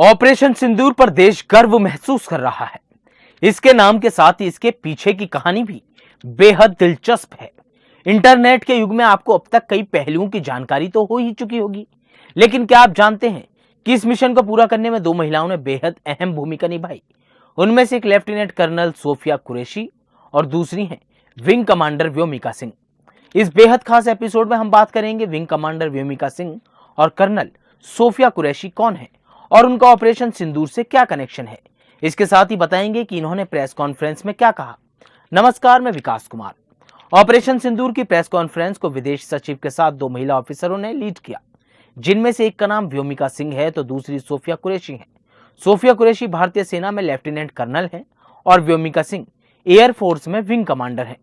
Operation सिंदूर पर देश गर्व महसूस कर रहा है। इसके नाम के साथ ही इसके पीछे की कहानी भी बेहद दिलचस्प है। इंटरनेट के युग में आपको अब तक कई पहलुओं की जानकारी तो हो ही चुकी होगी, लेकिन क्या आप जानते हैं कि इस मिशन को पूरा करने में दो महिलाओं ने बेहद अहम भूमिका निभाई। उनमें से एक लेफ्टिनेंट कर्नल सोफिया कुरैशी और दूसरी हैं विंग कमांडर व्योमिका सिंह। इस बेहद खास एपिसोड में हम बात करेंगे विंग कमांडर व्योमिका सिंह और कर्नल सोफिया कुरैशी कौन है और उनका ऑपरेशन सिंदूर से क्या कनेक्शन है। इसके साथ ही बताएंगे कि इन्होंने प्रेस कॉन्फ्रेंस में क्या कहा। नमस्कार, मैं विकास कुमार। ऑपरेशन सिंदूर की प्रेस कॉन्फ्रेंस को विदेश सचिव के साथ दो महिला ऑफिसरों ने लीड किया, जिनमें से एक का नाम व्योमिका सिंह है तो दूसरी सोफिया कुरैशी है। सोफिया कुरैशी भारतीय सेना में लेफ्टिनेंट कर्नल है और व्योमिका सिंह एयरफोर्स में विंग कमांडर है।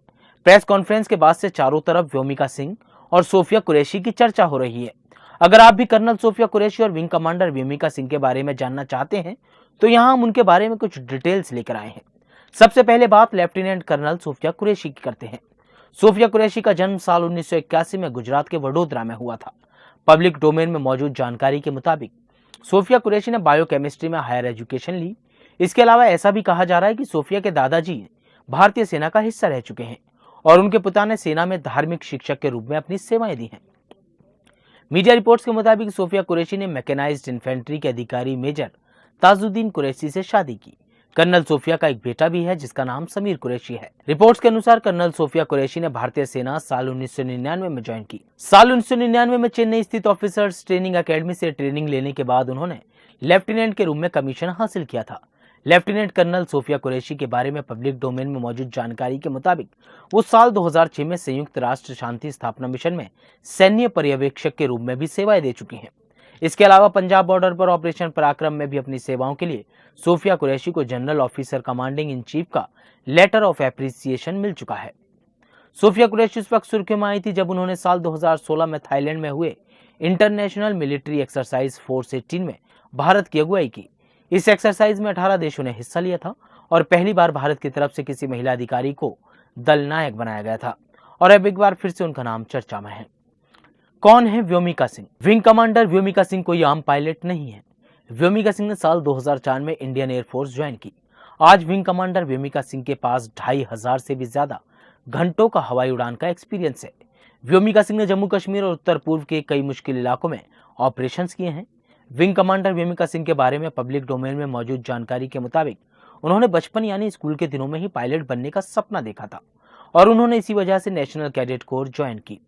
प्रेस कॉन्फ्रेंस के बाद से चारों तरफ व्योमिका सिंह और सोफिया कुरैशी की चर्चा हो रही है। अगर आप भी कर्नल सोफिया कुरैशी और विंग कमांडर व्योमिका सिंह के बारे में जानना चाहते हैं तो यहाँ हम उनके बारे में कुछ डिटेल्स लेकर आए हैं। सबसे पहले बात लेफ्टिनेंट कर्नल सोफिया कुरैशी की करते हैं। सोफिया कुरैशी का जन्म साल 1981 में गुजरात के वडोदरा में हुआ था। पब्लिक डोमेन में मौजूद जानकारी के मुताबिक सोफिया कुरैशी ने बायोकेमिस्ट्री में हायर एजुकेशन ली। इसके अलावा ऐसा भी कहा जा रहा है कि सोफिया के दादाजी भारतीय सेना का हिस्सा रह चुके हैं और उनके पिता ने सेना में धार्मिक शिक्षक के रूप में अपनी सेवाएं दी हैं। मीडिया रिपोर्ट्स के मुताबिक सोफिया कुरैशी ने मैकेनाइज्ड इन्फेंट्री के अधिकारी मेजर ताजुद्दीन कुरैशी से शादी की। कर्नल सोफिया का एक बेटा भी है जिसका नाम समीर कुरैशी है। रिपोर्ट्स के अनुसार कर्नल सोफिया कुरैशी ने भारतीय सेना साल 1999 में ज्वाइन की। साल 1999 में चेन्नई स्थित ऑफिसर्स ट्रेनिंग एकेडमी से ट्रेनिंग लेने के बाद उन्होंने लेफ्टिनेंट के रूप में कमीशन हासिल किया था। लेफ्टिनेंट कर्नल सोफिया कुरैशी के बारे में पब्लिक डोमेन में मौजूद जानकारी के मुताबिक वो साल 2006 में संयुक्त राष्ट्र शांति स्थापना मिशन में सैन्य पर्यवेक्षक के रूप में भी सेवाएं दे चुकी हैं। इसके अलावा पंजाब बॉर्डर पर ऑपरेशन पराक्रम में भी अपनी सेवाओं के लिए सोफिया कुरैशी को general officer commanding in chief का लेटर ऑफ एप्रिसिएशन मिल चुका है। सोफिया कुरैशी उस वक्त सुर्खियों में आई थी जब उन्होंने साल 2016 में थाईलैंड में हुए इंटरनेशनल मिलिट्री एक्सरसाइज फोर्स 18 में भारत की अगुवाई की। इस एक्सरसाइज में 18 देशों ने हिस्सा लिया था और पहली बार भारत की तरफ से किसी महिला अधिकारी को दल नायक बनाया गया था और अब एक बार फिर से उनका नाम चर्चा में है। कौन है व्योमिका सिंह? विंग कमांडर व्योमिका सिंह कोई आम पायलट नहीं है। व्योमिका सिंह ने साल 2004 में इंडियन एयरफोर्स ज्वाइन की। आज विंग कमांडर व्योमिका सिंह के पास 2500 से भी ज्यादा घंटों का हवाई उड़ान का एक्सपीरियंस है। व्योमिका सिंह ने जम्मू कश्मीर और उत्तर पूर्व के कई मुश्किल इलाकों में ऑपरेशंस किए हैं। विंग कमांडर व्योमिका सिंह के बारे में पब्लिक डोमेन में मौजूद जानकारी के मुताबिक उन्होंने बचपन यानी स्कूल के दिनों में ही पायलट बनने का सपना देखा था और उन्होंने इसी वजह से नेशनल कैडेट कोर ज्वाइन की।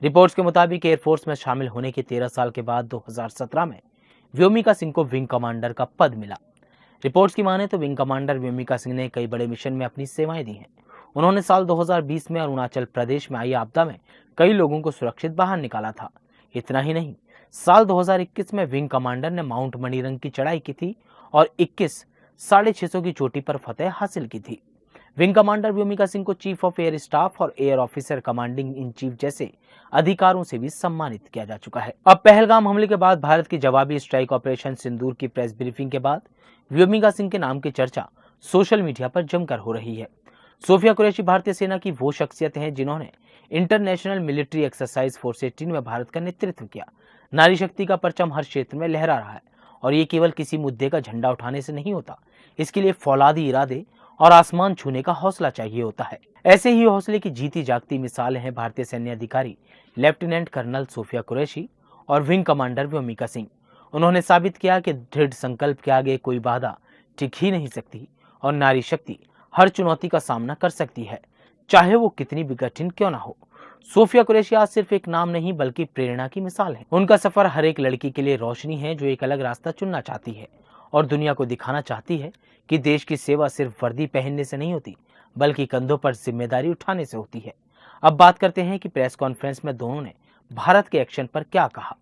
रिपोर्ट्स के मुताबिक एयरफोर्स में शामिल होने के 13 साल के बाद 2017 में व्योमिका सिंह को विंग कमांडर का पद मिला। रिपोर्ट्स की माने तो विंग कमांडर व्योमिका सिंह ने कई बड़े मिशन में अपनी सेवाएं दी हैं। उन्होंने साल 2020 में अरुणाचल प्रदेश में आई आपदा में कई लोगों को सुरक्षित बाहर निकाला था। इतना ही नहीं, साल 2021 में विंग कमांडर ने माउंट मणिरंग की चढ़ाई की थी और 21 650 की चोटी पर फतेह हासिल की थी। विंग कमांडर व्योमिका सिंह को चीफ ऑफ एयर स्टाफ और air officer commanding in chief जैसे अधिकारों से भी सम्मानित किया जा चुका है। अब पहलगाम हमले के बाद भारत की जवाबी स्ट्राइक ऑपरेशन सिंदूर की प्रेस ब्रीफिंग के बाद व्योमिका सिंह के नाम की चर्चा सोशल मीडिया पर जमकर हो रही है। सोफिया कुरैशी भारतीय सेना की वो शख्सियत हैं जिन्होंने इंटरनेशनल मिलिट्री एक्सरसाइज फोर्स 18 में भारत का नेतृत्व किया। नारी शक्ति का परचम हर क्षेत्र में लहरा रहा है और ये केवल किसी मुद्दे का झंडा उठाने से नहीं होता, इसके लिए फौलादी इरादे और आसमान छूने का हौसला चाहिए होता है। ऐसे ही हौसले की जीती जागती मिसाल हैं भारतीय सैन्य अधिकारी लेफ्टिनेंट कर्नल सोफिया कुरैशी और विंग कमांडर व्योमिका सिंह। उन्होंने साबित किया कि दृढ़ संकल्प के आगे कोई बाधा टिक ही नहीं सकती और नारी शक्ति हर चुनौती का सामना कर सकती है, चाहे वो कितनी भी कठिन क्यों ना हो। सोफिया कुरैशी आज सिर्फ एक नाम नहीं बल्कि प्रेरणा की मिसाल है। उनका सफर हर एक लड़की के लिए रोशनी है जो एक अलग रास्ता चुनना चाहती है और दुनिया को दिखाना चाहती है कि देश की सेवा सिर्फ वर्दी पहनने से नहीं होती बल्कि कंधों पर जिम्मेदारी उठाने से होती है। अब बात करते हैं कि प्रेस कॉन्फ्रेंस में दोनों ने भारत के एक्शन पर क्या कहा।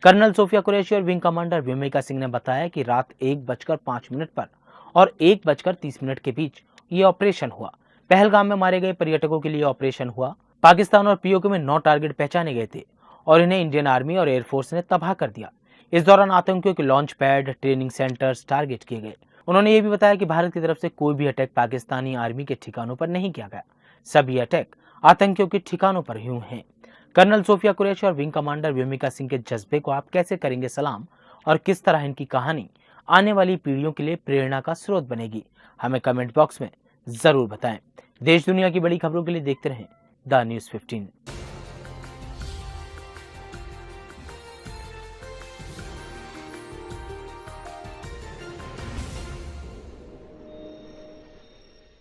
कर्नल सोफिया कुरैशी और विंग कमांडर व्योमिका सिंह ने बताया कि रात 1:05 पर और 1:30 के बीच ये ऑपरेशन हुआ। पहलगाम में मारे गए पर्यटकों के लिए ऑपरेशन हुआ। पाकिस्तान और पीओके में 9 टारगेट पहचाने गए थे और इन्हें इंडियन आर्मी और एयरफोर्स ने तबाह कर दिया। इस दौरान आतंकियों के launch pad, training centres target किए गए। उन्होंने ये भी बताया कि भारत की तरफ से कोई भी अटैक पाकिस्तानी आर्मी के ठिकानों पर नहीं किया गया। सभी अटैक आतंकियों के ठिकानों पर हुए हैं। कर्नल सोफिया कुरैशी और विंग कमांडर व्योमिका सिंह के जज्बे को आप कैसे करेंगे सलाम और किस तरह इनकी कहानी आने वाली पीढ़ियों के लिए प्रेरणा का स्रोत बनेगी? हमें कमेंट बॉक्स में जरूर बताएं। देश दुनिया की बड़ी खबरों के लिए देखते रहें द न्यूज़ 15।